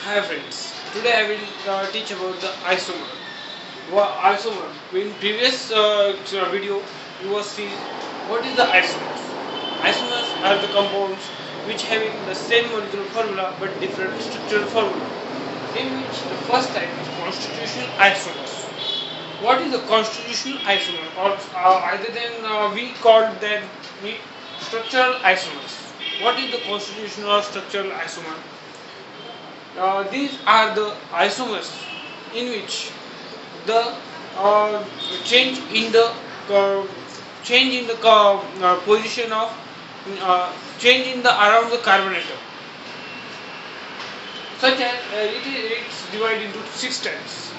Hi friends, today I will teach about the isomer. Isomer. In previous video, you was seen what is the isomers. Isomers are the compounds which having the same molecular formula but different structural formula. In which the first type is constitutional isomers. What is the constitutional isomer, or either than we call them we structural isomers? What is the constitutional or structural isomer? These are the isomers in which the uh, change in the uh, position of change in the around the carbon atom, such as it's divided into six types,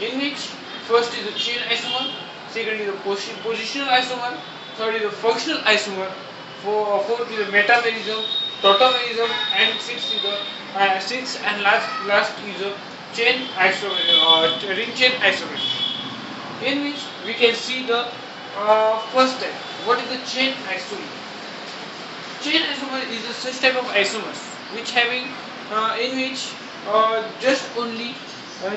in which first is the chain isomer, second is the positional isomer, third is the functional isomer, fourth is the metamerism, tautomerism, and sixth and last is the chain isomer, ring chain isomer, in which we can see the first type. What is the chain isomer? Chain isomer is a such type of isomers which having in which just only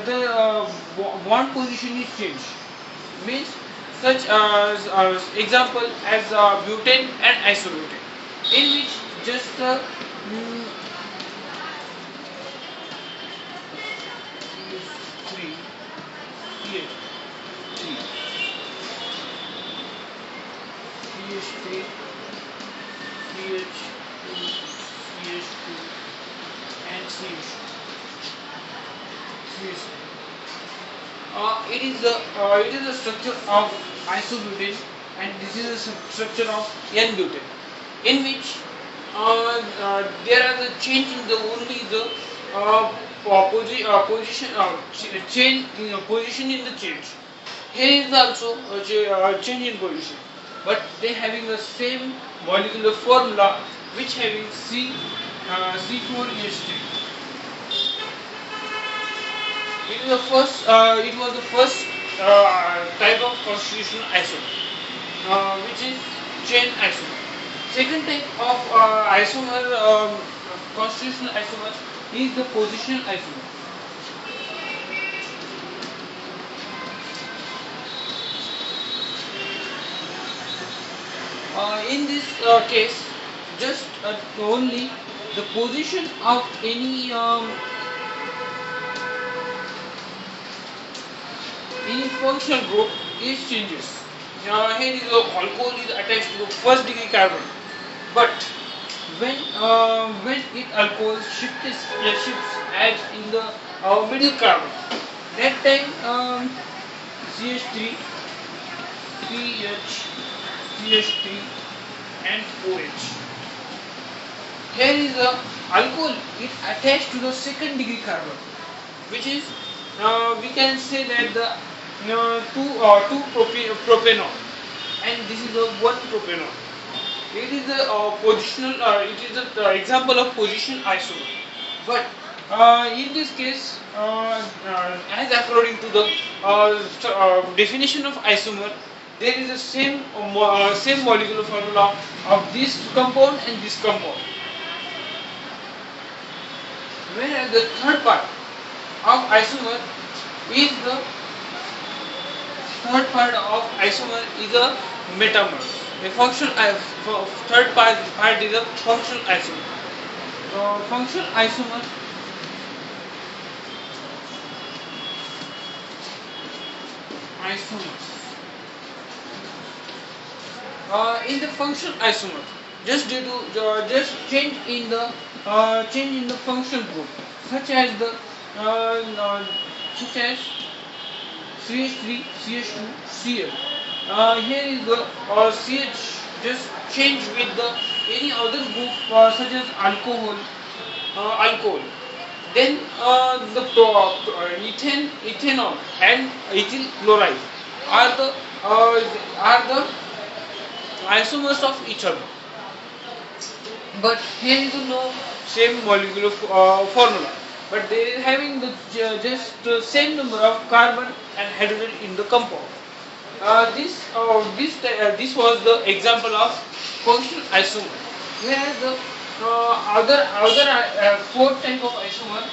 the bond position is changed. Means such as example as butane and isobutane, in which just the three here three CH3 CH2 CH2 and CH2. It is the structure of isobutane, and this is the structure of N-butane, in which there are the change in the only the position change in position in the change. Here is also a change in position, but they having the same molecular formula which having C4H3. It was the first type of constitutional isomer, which is chain isomer. Second type of isomer, constitutional isomer, is the positional isomer. In this case, just only the position of any functional group is changes. Here is the alcohol is attached to the first degree carbon, but when it alcohol shifts adds in the middle carbon, that time CH3, CH, CH3 and OH. Here is the alcohol it attached to the second degree carbon, which is we can say that the two propanol, and this is the one propanol. It is the positional. It is the example of position isomer. But in this case, as according to the definition of isomer, there is the same molecular formula of this compound and this compound. Whereas the third part of isomer is the metamer. The third part is a functional isomer. Functional isomer isomers. In the functional isomer, just due to just change in the functional group, such as CH3, CH2, Cl. Here is the CH just change with the any other group such as alcohol. Then the ethanol and ethyl chloride are the isomers of each other. But here is no same molecular formula, but they are having the just same number of carbon and hydrogen in the compound. This was the example of functional isomer. Whereas the other fourth type of isomer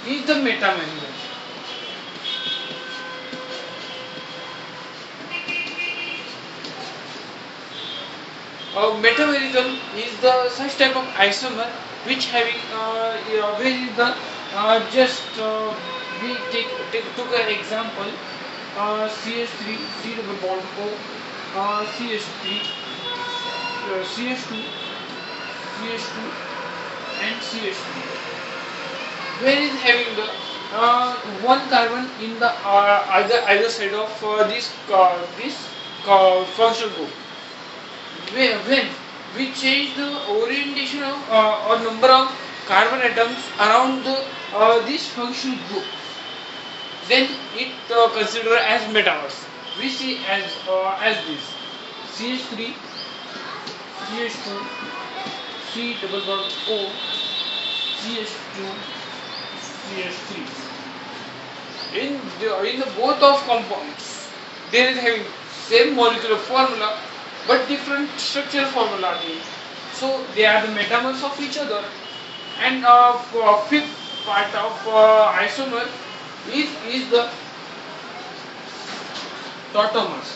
is the metamerism. Metamerism is the such type of isomer which having where is the just we took an example CH3 C double bond O CH3 CH2 CH2 and CH3 where is having the one carbon in the either side of this functional group. When we change the orientation of or number of carbon atoms around this functional group, then it considered as metamers. We see as this CH3 CH2 C double bond O CH2 CH3. In the both of compounds, there is having same molecular formula but different structural formula again. So they are the metamers of each other. And fifth part of isomer is the tautomers.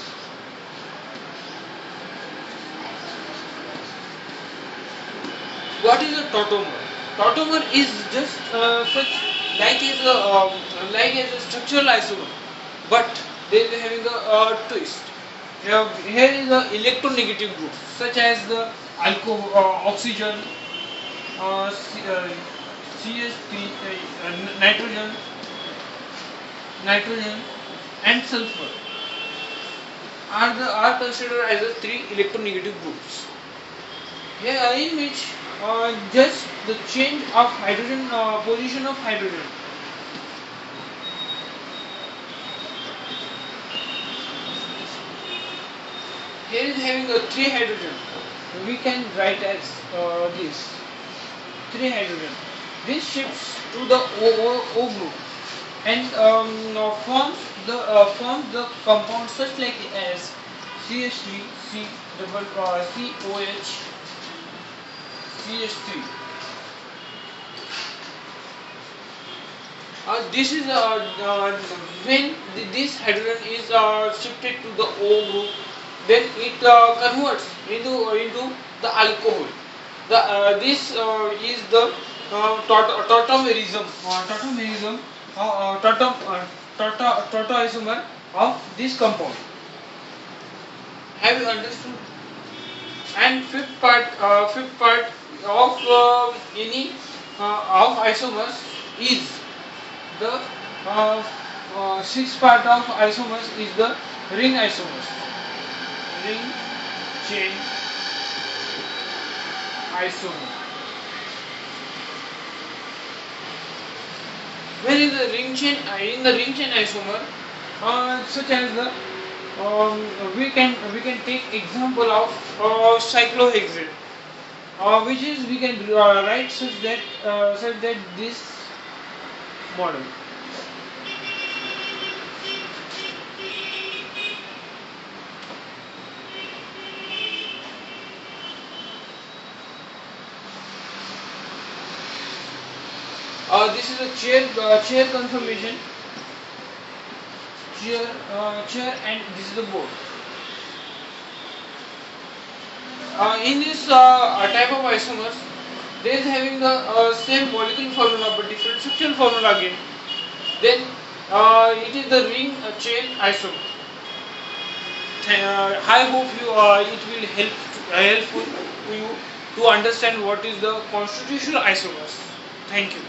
What is a tautomer? Tautomer is just such like as a structural isomer, but they are having a twist. Here is the electronegative group, such as the alcohol, oxygen, CH3, nitrogen, and sulfur are considered as the three electronegative groups. Here, in which just the change of hydrogen position of hydrogen. Here is having a 3 hydrogen. We can write as this 3 hydrogen. This shifts to the O group and forms the compound such like as CH3 C double COH CH3. This is when this hydrogen is shifted to the O group, then it converts into the alcohol. This is the tautomerism tautoisomer of this compound. Have you understood? And fifth part of any of isomers is the sixth part of isomers is the ring isomers. Ring chain isomer. Where is the ring chain? In the ring chain isomer, such as the we can take example of cyclohexane, which is we can write such that this model. This is a chair conformation. Chair, and this is the board. In this type of isomers, there is having the same molecular formula but different structural formula again. Then it is the ring chain isomer. I hope it will helpful to you to understand what is the constitutional isomers. Thank you.